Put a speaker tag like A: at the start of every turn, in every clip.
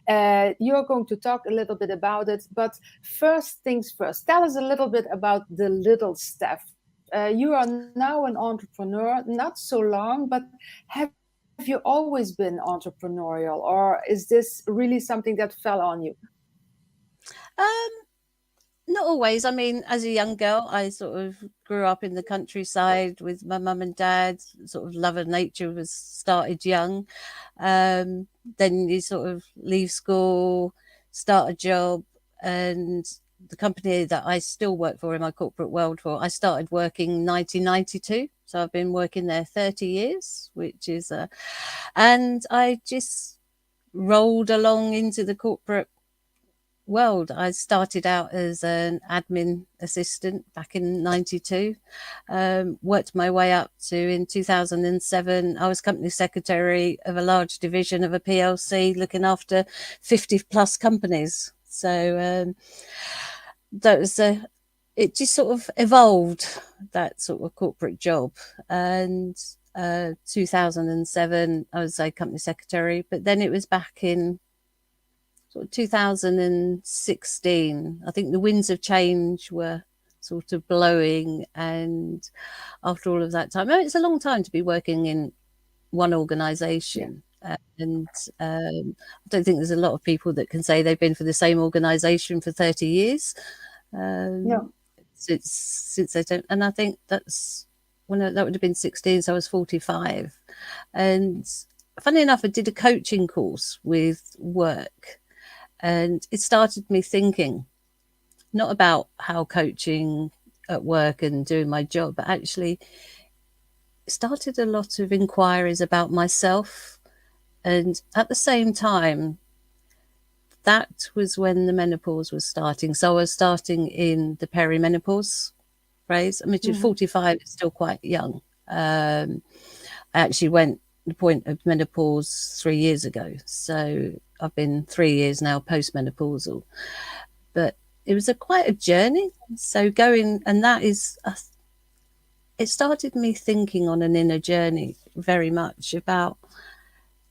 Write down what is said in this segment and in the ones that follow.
A: You're going to talk a little bit about it, but first things first, tell us a little bit about the little Steph. You are now an entrepreneur, not so long, but have you always been entrepreneurial, or is this really something that fell on you?
B: Not always. I mean, as a young girl, I sort of grew up in the countryside with my mum and dad. Sort of love of nature was started young. Then you sort of leave school, start a job, and the company that I still work for in my corporate world for, I started working 1992. So I've been working there 30 years, which is, and I just rolled along into the corporate world. I started out as an admin assistant back in 92, worked my way up to, in 2007, I was company secretary of a large division of a PLC looking after 50 plus companies. So that was it just sort of evolved, that sort of corporate job. And 2007, I was a company secretary, but then it was back in sort of 2016, I think the winds of change were sort of blowing. And after all of that time, it's a long time to be working in one organisation. Yeah. And I don't think there's a lot of people that can say they've been for the same organisation for 30 years.
A: No.
B: Since they don't, and I think that's when that would have been 16, so I was 45. And funny enough, I did a coaching course with work. And it started me thinking, not about how coaching at work and doing my job, but actually started a lot of inquiries about myself. And at the same time, that was when the menopause was starting. So I was starting in the perimenopause phase. I mean, 45 is still quite young. I actually went the point of menopause 3 years ago. So I've been 3 years now postmenopausal, but it was quite a journey. So going, and that is, it started me thinking on an inner journey very much about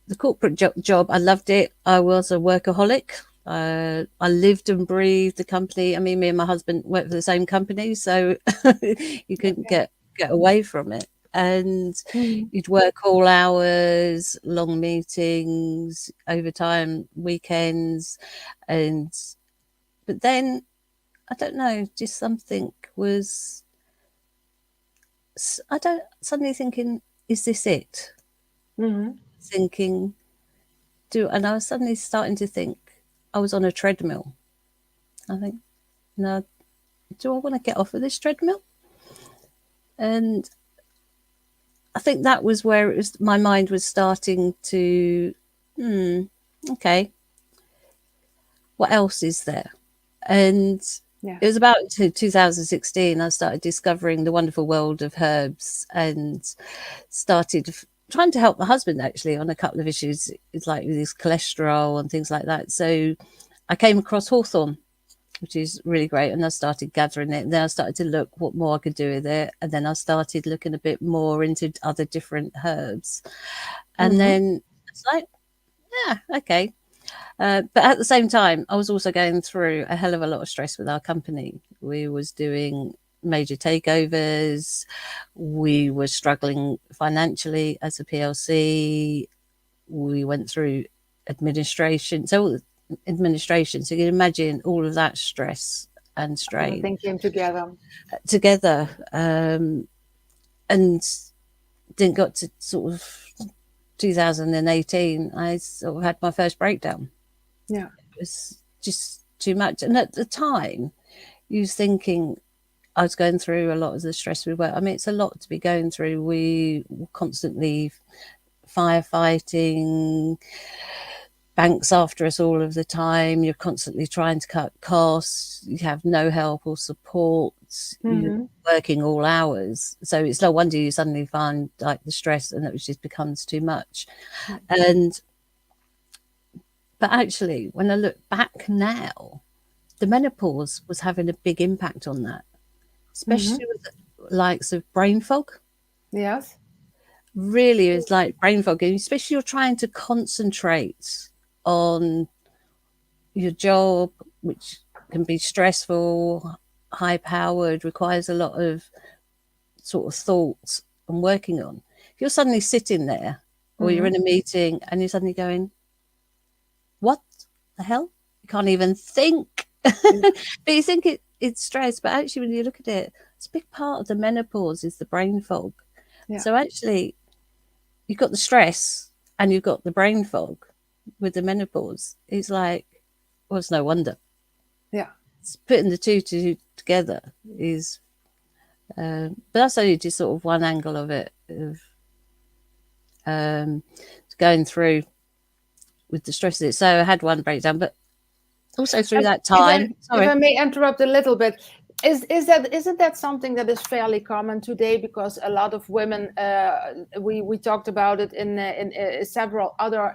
B: the corporate job. I loved it. I was a workaholic. I lived and breathed the company. I mean, me and my husband worked for the same company, so you couldn't get away from it. And you'd work all hours, long meetings, overtime, weekends, but then I don't know, just something was, suddenly thinking, is this it? Thinking, and I was suddenly starting to think I was on a treadmill. I think, no, do I want to get off of this treadmill? And I think that was where it was, my mind was starting to, okay, what else is there? And it was about 2016, I started discovering the wonderful world of herbs and started trying to help my husband actually on a couple of issues. It's like with his cholesterol and things like that. So I came across hawthorn, which is really great. And I started gathering it. And then I started to look what more I could do with it. And then I started looking a bit more into other different herbs. And then it's like, yeah, okay. But at the same time, I was also going through a hell of a lot of stress with our company. We was doing major takeovers. We were struggling financially as a PLC. We went through administration. So you can imagine all of that stress and strain.
A: Everything came together.
B: And then got to sort of 2018, I sort of had my first breakdown.
A: Yeah.
B: It was just too much. And at the time, you was thinking, I was going through a lot of the stress we were. I mean, it's a lot to be going through. We were constantly firefighting, banks after us all of the time. You're constantly trying to cut costs. You have no help or support. You're working all hours. So it's no wonder you suddenly find like the stress and it just becomes too much. But actually, when I look back now, the menopause was having a big impact on that, especially with the likes of brain fog.
A: Yes.
B: Really, it's like brain fog, especially you're trying to concentrate on your job, which can be stressful, high powered, requires a lot of sort of thought and working on. If you're suddenly sitting there, or you're in a meeting and you're suddenly going, what the hell? You can't even think. But you think it's stress, but actually when you look at it, it's a big part of the menopause is the brain fog. So actually you've got the stress and you've got the brain fog with the menopause. It's like, well, it's no wonder. It's putting the two together is but that's only just sort of one angle of it, of going through with the stress of it. So I had one breakdown, but also through that time.
A: If I may interrupt a little bit, isn't that something that is fairly common today? Because a lot of women, we talked about it in several other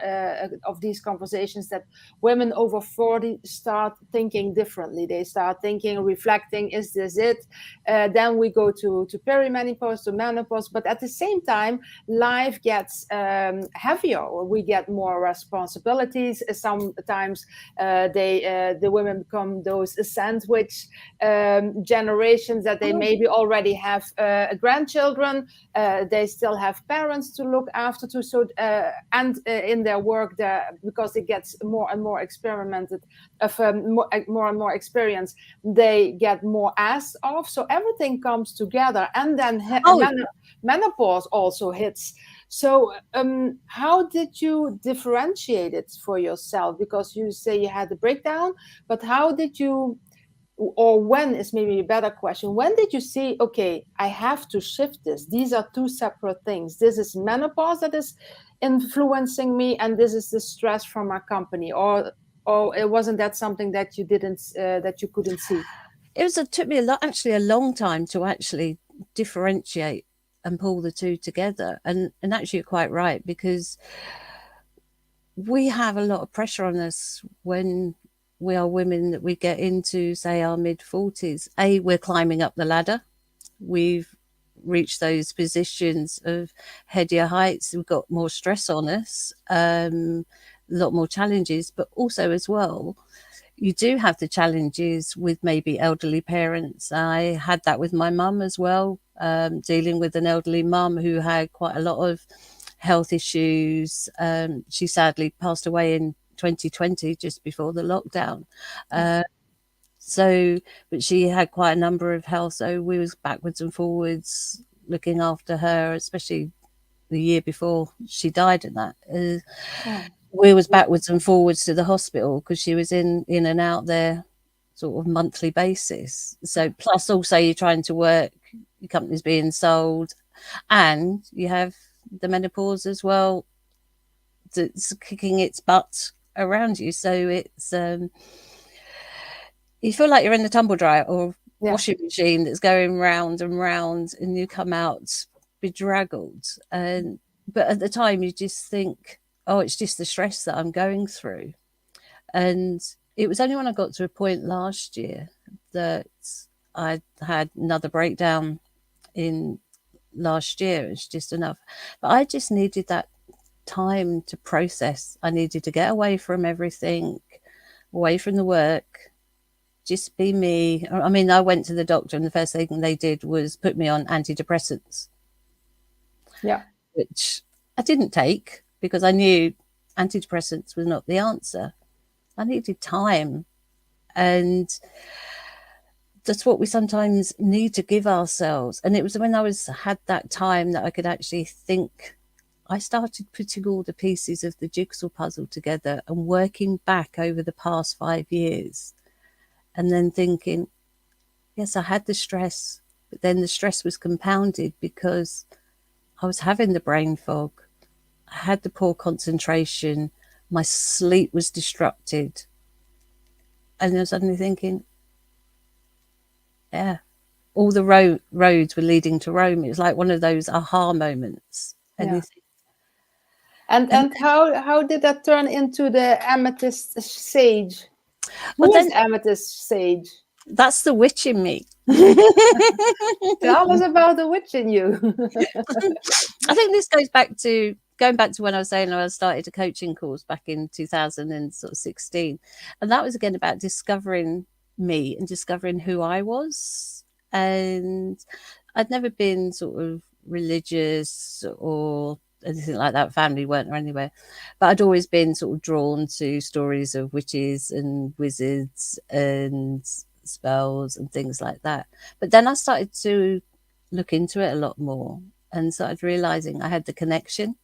A: of these conversations, that women over 40 start thinking differently. They start thinking, reflecting, is this it? Then we go to perimenopause, to menopause, but at the same time, life gets heavier. We get more responsibilities. Sometimes the women become those sandwich generations, that they maybe already have grandchildren, they still have parents to look after too, so and in their work, because it gets more and more experimented, more and more experience, they get more asked of, so everything comes together, and then menopause also hits. So how did you differentiate it for yourself? Because you say you had the breakdown, but how did you, or when is maybe a better question, when did you see, okay, I have to shift this? These are two separate things. This is menopause that is influencing me, and this is the stress from our company. Or it wasn't that something that you didn't, that you couldn't see?
B: It took me a long time to actually differentiate and pull the two together. And actually, you're quite right, because we have a lot of pressure on us when we are women that we get into, say, our mid-40s. We're climbing up the ladder. We've reached those positions of headier heights. We've got more stress on us, a lot more challenges, but also as well, you do have the challenges with maybe elderly parents. I had that with my mum as well, dealing with an elderly mum who had quite a lot of health issues. She sadly passed away in 2020, just before the lockdown. But she had quite a number of health, so we was backwards and forwards looking after her, especially the year before she died, and that we was backwards and forwards to the hospital because she was in and out there sort of monthly basis. So plus also you're trying to work, your company's being sold, and you have the menopause as well that's kicking its butt around you. So it's you feel like you're in the tumble dryer or washing machine that's going round and round, and you come out bedraggled. But at the time you just think, oh, it's just the stress that I'm going through. And it was only when I got to a point last year that I had another breakdown in last year. It's just enough. But I just needed that time to process. I needed to get away from everything, away from the work, just be me. I mean, I went to the doctor and the first thing they did was put me on antidepressants. Which I didn't take because I knew antidepressants was not the answer. I needed time. And that's what we sometimes need to give ourselves. And it was when I had that time that I could actually think. I started putting all the pieces of the jigsaw puzzle together and working back over the past 5 years, and then thinking, yes, I had the stress, but then the stress was compounded because I was having the brain fog. I had the poor concentration. My sleep was disrupted. And I was suddenly thinking, yeah, all the roads were leading to Rome. It was like one of those aha moments. And
A: And how did that turn into the amethyst sage? Who is amethyst sage?
B: That's the witch in me.
A: Tell us about the witch in you.
B: I think this goes back to going back to when I was saying I started a coaching course back in 2016, and that was again about discovering me and discovering who I was. And I'd never been sort of religious or anything like that. Family weren't or anywhere, but I'd always been sort of drawn to stories of witches and wizards and spells and things like that. But then I started to look into it a lot more and started realizing I had the connection,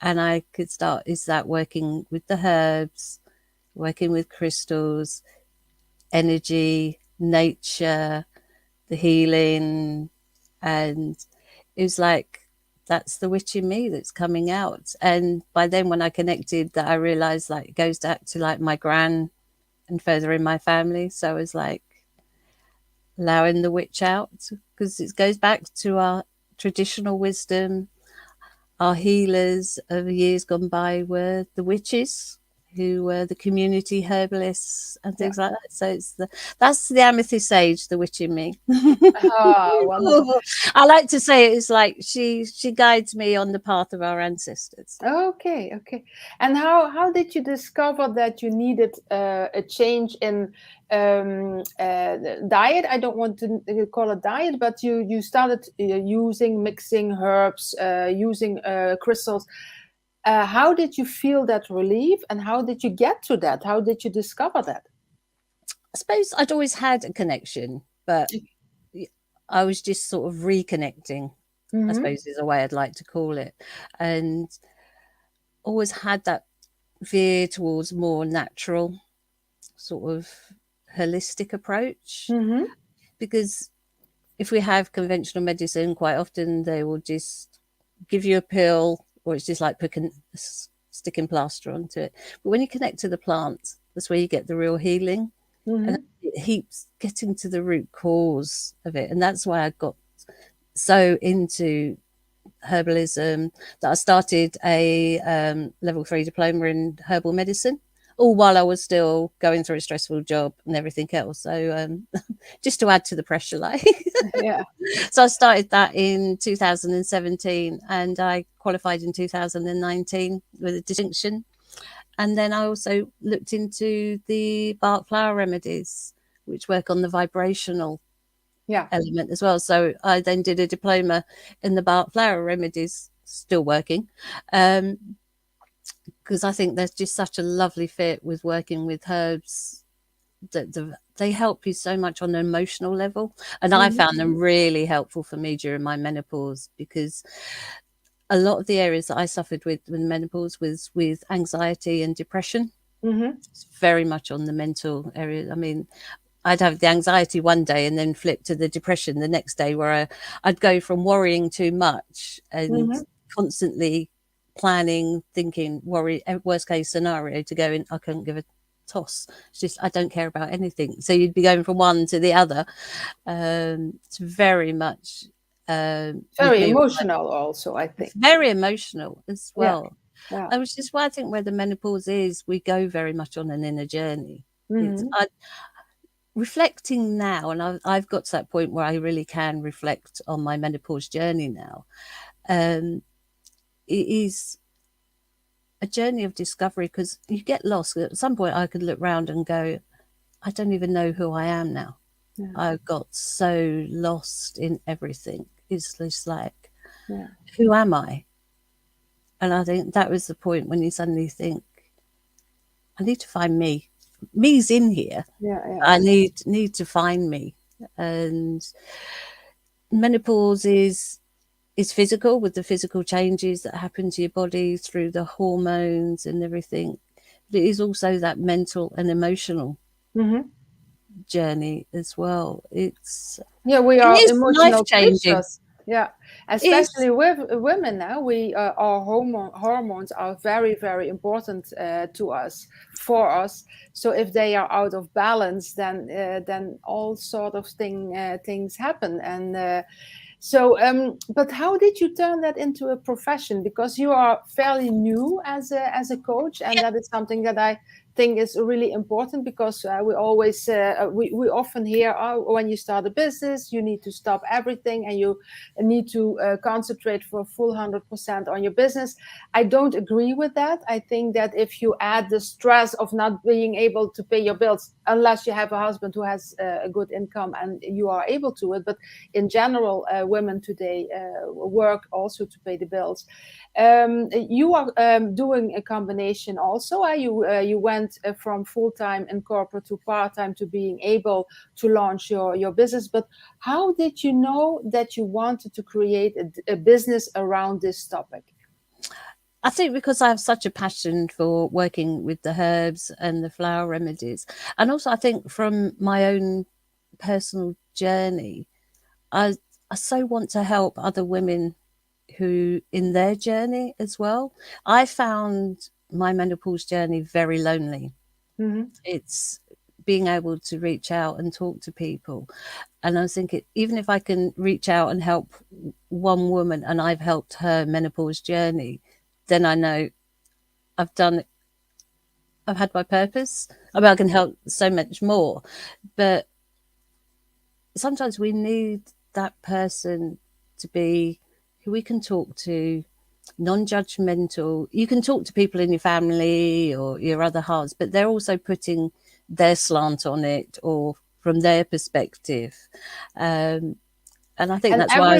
B: and I could start working with the herbs, working with crystals, energy, nature, the healing. And it was like, that's the witch in me that's coming out. And by then when I connected that, I realized like it goes back to like my gran and further in my family. So I was like allowing the witch out, because it goes back to our traditional wisdom. Our healers of years gone by were the witches, who were the community herbalists and things like that. So that's the 𝗟𝗏𝗃𝗃𝗗𝗃, the witch in me.
A: Wonderful.
B: I like to say it's like she guides me on the path of our ancestors.
A: Okay. And how did you discover that you needed a change in diet? I don't want to call it diet, but you started mixing herbs, using crystals. How did you feel that relief, and how did you get to that? How did you discover that?
B: I suppose I'd always had a connection, but I was just sort of reconnecting, I suppose is a way I'd like to call it. And always had that veer towards more natural, sort of holistic approach. Because if we have conventional medicine, quite often they will just give you a pill, or it's just like sticking plaster onto it. But when you connect to the plant, that's where you get the real healing. And it keeps getting to the root cause of it. And that's why I got so into herbalism that I started a level 3 diploma in herbal medicine, all while I was still going through a stressful job and everything else. So just to add to the pressure, like.
A: Yeah.
B: So I started that in 2017, and I qualified in 2019 with a distinction. And then I also looked into the bark flower remedies, which work on the vibrational element as well. So I then did a diploma in the bark flower remedies, still working, because I think there's just such a lovely fit with working with herbs, that they help you so much on an emotional level. And I found them really helpful for me during my menopause, because a lot of the areas that I suffered with menopause was with anxiety and depression. It's very much on the mental area. I mean, I'd have the anxiety one day and then flip to the depression the next day, where I'd go from worrying too much and constantly planning, thinking, worry, worst case scenario, to going, I couldn't give a toss. It's just, I don't care about anything. So you'd be going from one to the other. It's very much
A: very emotional also, I think.
B: Very emotional as well. Which is why I think where the menopause is, we go very much on an inner journey. Reflecting now, and I've got to that point where I really can reflect on my menopause journey now. It is a journey of discovery, because you get lost. At some point I could look around and go, I don't even know who I am now. I got so lost in everything. It's just like, who am I? And I think that was the point when you suddenly think, I need to find me. Me's in here. I need to find me. And menopause is physical, with the physical changes that happen to your body through the hormones and everything. But it is also that mental and emotional journey as well. It's
A: we are emotional creatures. Especially with women now, our hormones are very, very important to us, for us. So if they are out of balance, then all sort of things happen. And but how did you turn that into a profession? Because you are fairly new as a coach, and that is something that I thing is really important, because we always we often hear, oh, when you start a business you need to stop everything and you need to concentrate for a full 100% on your business. I don't agree with that. I think that if you add the stress of not being able to pay your bills, unless you have a husband who has a good income and you are able to it, but in general women today work also to pay the bills. You are doing a combination also. You went from full-time in corporate to part-time to being able to launch your business. But how did you know that you wanted to create a business around this topic?
B: I think because I have such a passion for working with the herbs and the flower remedies. And also I think from my own personal journey, I so want to help other women who in their journey as well. I found my menopause journey very lonely. It's being able to reach out and talk to people. And I was thinking, even if I can reach out and help one woman and I've helped her menopause journey, then I know I've done it. I've had my purpose. I mean, I can help so much more. But sometimes we need that person to be who we can talk to, non-judgmental. You can talk to people in your family or your other halves, but they're also putting their slant on it or from their perspective. And I think that's why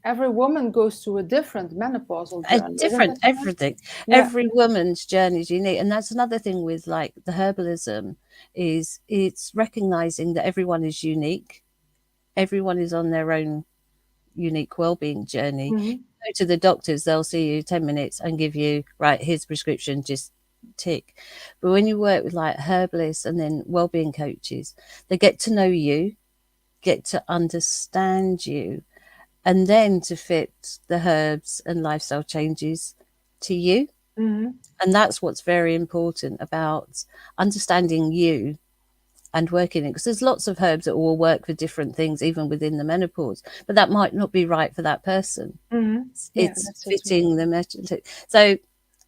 A: every woman goes through a different menopausal journey.
B: Different everything. Yeah. Every woman's journey is unique. And that's another thing with like the herbalism, is it's recognizing that everyone is unique. Everyone is on their own unique well-being journey. Go to the doctors, they'll see you 10 minutes and give you, right, here's prescription, just tick. But when you work with like herbalists and then well-being coaches, they get to know you, get to understand you, and then to fit the herbs and lifestyle changes to you. And that's what's very important about understanding you and working it, because there's lots of herbs that will work for different things, even within the menopause, but that might not be right for that person. It's fitting the message. So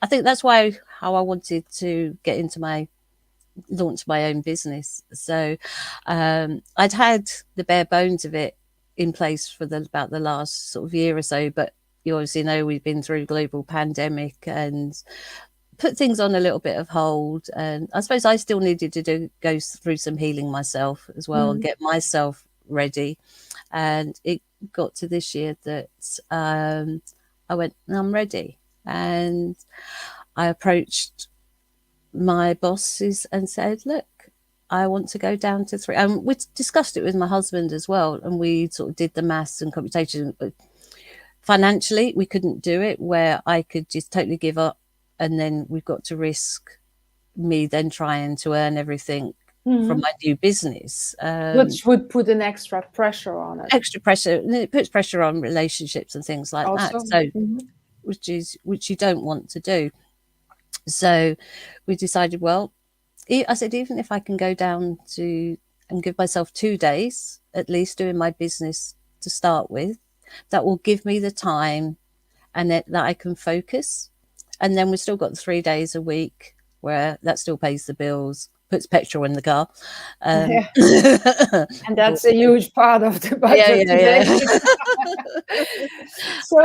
B: I think that's how I wanted to get into launch my own business. So I'd had the bare bones of it in place for about the last sort of year or so, but you obviously know we've been through global pandemic and put things on a little bit of hold. And I suppose I still needed to go through some healing myself as well and get myself ready. And it got to this year that I went, I'm ready. And I approached my bosses and said, look, I want to go down to 3. And we discussed it with my husband as well. And we sort of did the maths and computation. But financially, we couldn't do it where I could just totally give up. And then we've got to risk me then trying to earn everything from my new business.
A: Which would put an extra pressure on it.
B: Extra pressure. And it puts pressure on relationships and things like that. So, which you don't want to do. So we decided, well, I said, even if I can go down to and give myself 2 days at least doing my business to start with, that will give me the time and that I can focus. And then we've still got 3 days a week where that still pays the bills, puts petrol in the car.
A: And that's a huge part of the budget.
B: So,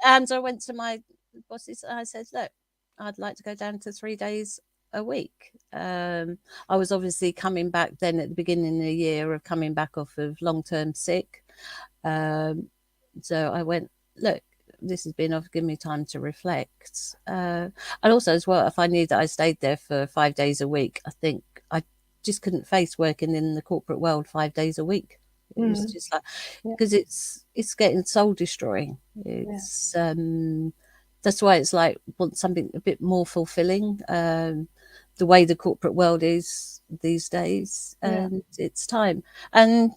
B: and I went to my bosses and I said, look, I'd like to go down to 3 days a week. I was obviously coming back then at the beginning of the year of coming back off of long-term sick. So I went, look, this has been off, give me time to reflect. And also as well, if I knew that I stayed there for 5 days a week, I think I just couldn't face working in the corporate world 5 days a week. It was just like, because it's getting soul destroying. It's that's why it's like want something a bit more fulfilling. The way the corporate world is these days, and it's time. And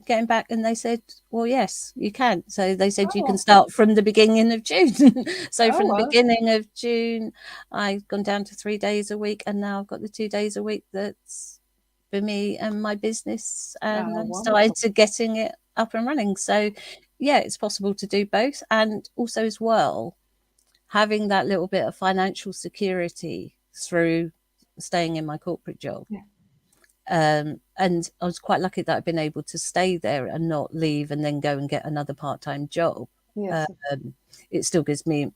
B: getting back, and they said, well, yes, you can. So they said you can start from the beginning of June. So from the beginning of June, I've gone down to 3 days a week, and now I've got the 2 days a week that's for me and my business, and I'm started to getting it up and running. So yeah, it's possible to do both. And also as well, having that little bit of financial security through staying in my corporate job.
A: Yeah.
B: And I was quite lucky that I've been able to stay there and not leave and then go and get another part-time job.
A: Yes.
B: It still gives me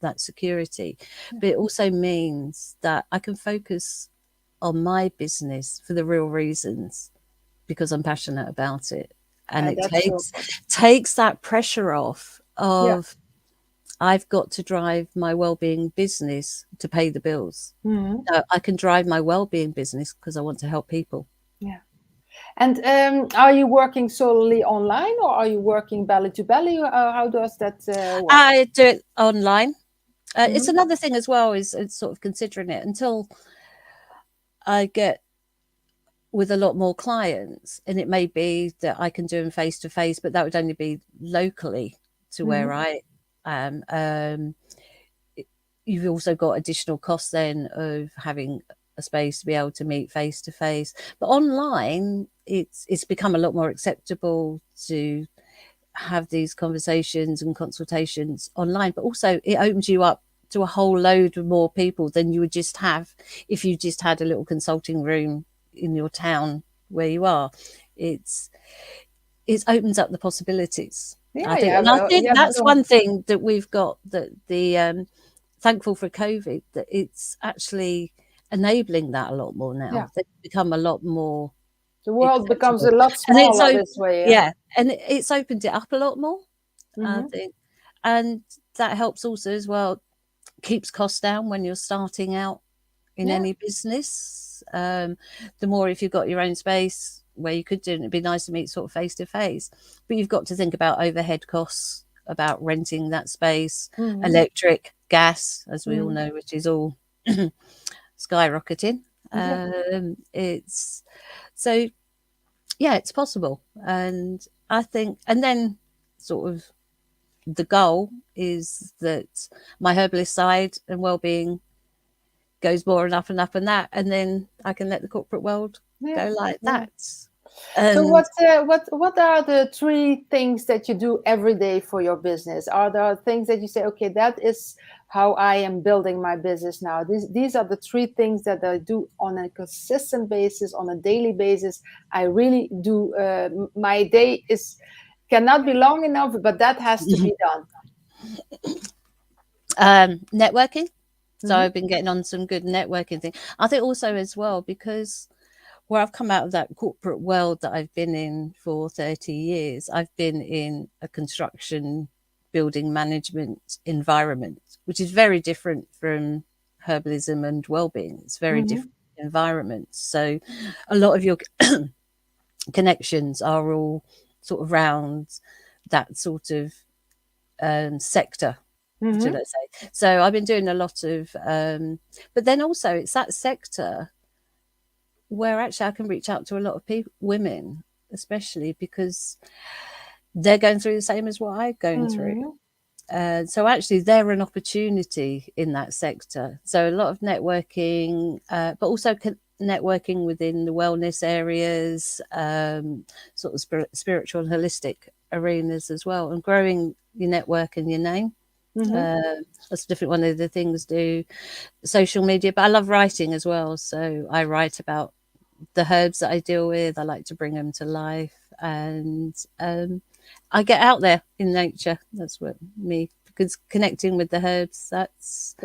B: that security, but it also means that I can focus on my business for the real reasons, because I'm passionate about it, and it takes that pressure off of I've got to drive my well-being business to pay the bills. I can drive my well-being business because I want to help people.
A: Yeah. And are you working solely online, or are you working belly to belly? How does that work?
B: I do it online. It's another thing as well, is sort of considering it until I get with a lot more clients, and it may be that I can do them face to face, but that would only be locally to where I am. You've also got additional costs then of having a space to be able to meet face to face. But online, it's become a lot more acceptable to have these conversations and consultations online, but also it opens you up to a whole load of more people than you would just have if you just had a little consulting room in your town where you are. It opens up the possibilities. I think that's one thing that we've got, that the thankful for COVID, that it's actually enabling that a lot more now. They've become a lot more.
A: The world becomes a lot smaller this way.
B: Yeah, and it's opened it up a lot more, I think. And that helps also as well, keeps costs down when you're starting out in any business. The more, if you've got your own space where you could do it, it'd be nice to meet sort of face to face. But you've got to think about overhead costs, about renting that space, electric, gas, as we all know, which is all skyrocketing. It's so, yeah, it's possible. And I think, and then sort of the goal is that my herbalist side and well-being goes more and up and up and that, and then I can let the corporate world go like that.
A: So what are the 3 things that you do every day for your business? Are there things that you say, okay, that is how I am building my business now? These are the 3 things that I do on a consistent basis, on a daily basis. I really do. My day cannot be long enough, but that has to be done.
B: Networking. So I've been getting on some good networking thing. I think also as well, because where I've come out of that corporate world that I've been in for 30 years, I've been in a construction building management environment, which is very different from herbalism and well-being. It's very different environments. So a lot of your connections are all sort of around that sort of sector, should I say. So I've been doing a lot of, but then also it's that sector where actually I can reach out to a lot of people, women especially, because they're going through the same as what I'm going through. So actually they're an opportunity in that sector. So a lot of networking, but also networking within the wellness areas, sort of spiritual and holistic arenas as well, and growing your network and your name. That's a different one of the things. Do social media, but I love writing as well. So I write about the herbs that I deal with. I like to bring them to life, and I get out there in nature. That's what because connecting with the herbs, that's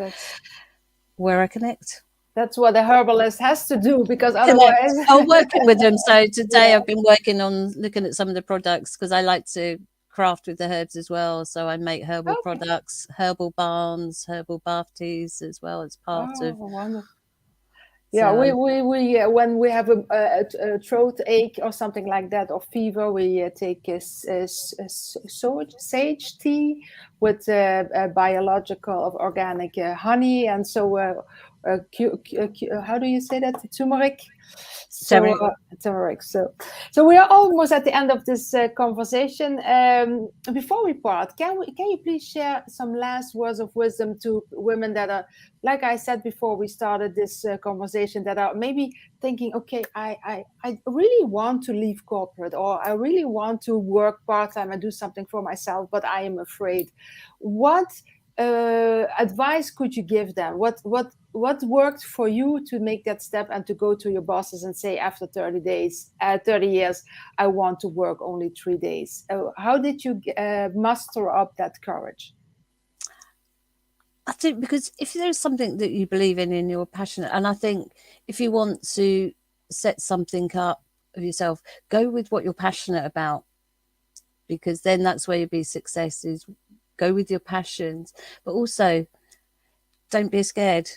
B: where I connect.
A: That's what a herbalist has to do, because otherwise
B: working with them. So today I've been working on looking at some of the products, because I like to craft with the herbs as well. So I make herbal products, herbal balms, herbal bath teas as well as part of.
A: Wonderful. Yeah, we when we have a throat ache or something like that, or fever, we take sage tea with biological organic honey, and so how do you say that? Turmeric. Turmeric. So we are almost at the end of this conversation. Before we part, can you please share some last words of wisdom to women that are, like I said before we started this conversation, that are maybe thinking, okay, I really want to leave corporate, or I really want to work part-time and do something for myself, but I am afraid. What advice could you give them? What worked for you to make that step and to go to your bosses and say, after 30 years, I want to work only 3 days? How did you muster up that courage?
B: I think because if there's something that you believe in and you're passionate, and I think if you want to set something up of yourself, go with what you're passionate about, because then that's where you'll be success. Is go with your passions, but also don't be scared.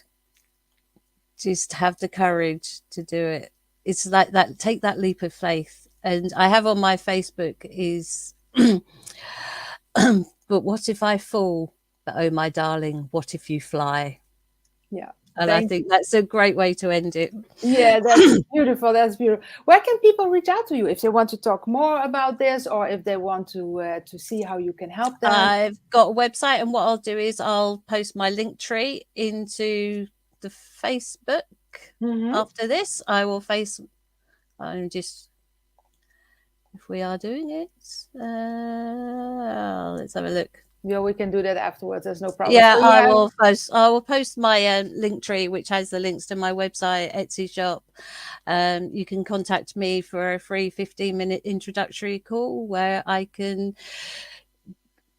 B: Just have the courage to do it. It's like that. Take that leap of faith. And I have on my Facebook is, but what if I fall? But oh, my darling, what if you fly?
A: Yeah.
B: And I think that's a great way to end it.
A: Yeah, that's beautiful. That's beautiful. Where can people reach out to you if they want to talk more about this, or if they want to see how you can help them?
B: I've got a website, and what I'll do is I'll post my link tree into the Facebook. After this, I will I'm just, if we are doing it, let's have a look.
A: Yeah, we can do that afterwards. There's no problem.
B: Yeah, so I will post my link tree, which has the links to my website, Etsy shop. You can contact me for a free 15-minute introductory call where I can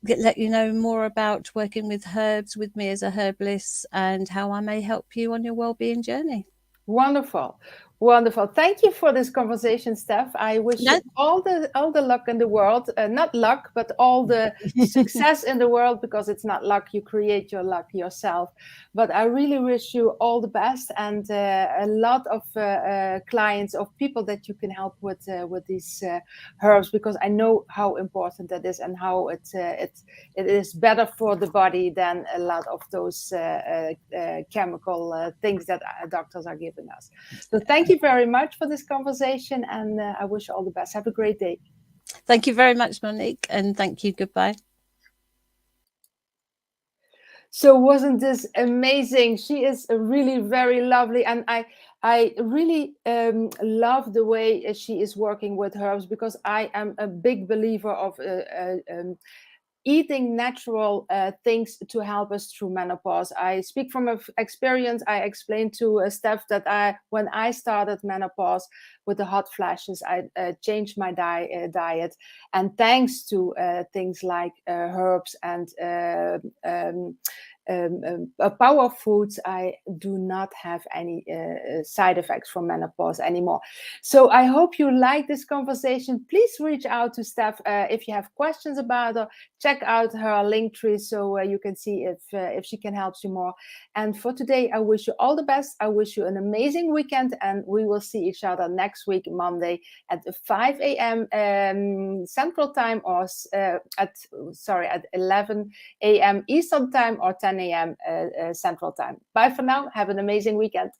B: let you know more about working with herbs with me as a herbalist and how I may help you on your well-being journey.
A: Wonderful. Wonderful. Thank you for this conversation, Steph. I wish you all the luck in the world. Not luck, but all the success in the world, because it's not luck. You create your luck yourself. But I really wish you all the best, and a lot of clients, of people that you can help with these herbs, because I know how important that is, and how it is better for the body than a lot of those chemical things that doctors are giving us. So thank you very much for this conversation, and I wish you all the best. Have a great day.
B: Thank you very much, Monique, and thank you. Goodbye.
A: So wasn't this amazing? She is really very lovely, and I really love the way she is working with herbs, because I am a big believer of eating natural things to help us through menopause. I speak from experience. I explained to Steph that when I started menopause with the hot flashes, I changed my diet, and thanks to things like herbs and power foods, I do not have any side effects from menopause anymore. So I hope you like this conversation. Please reach out to Steph if you have questions about her. Check out her link tree so you can see if she can help you more. And for today, I wish you all the best. I wish you an amazing weekend, and we will see each other next week, Monday, at 5 a.m. Central Time, or at 11 a.m. Eastern Time, or 10 a.m. Central Time. Bye for now. Have an amazing weekend.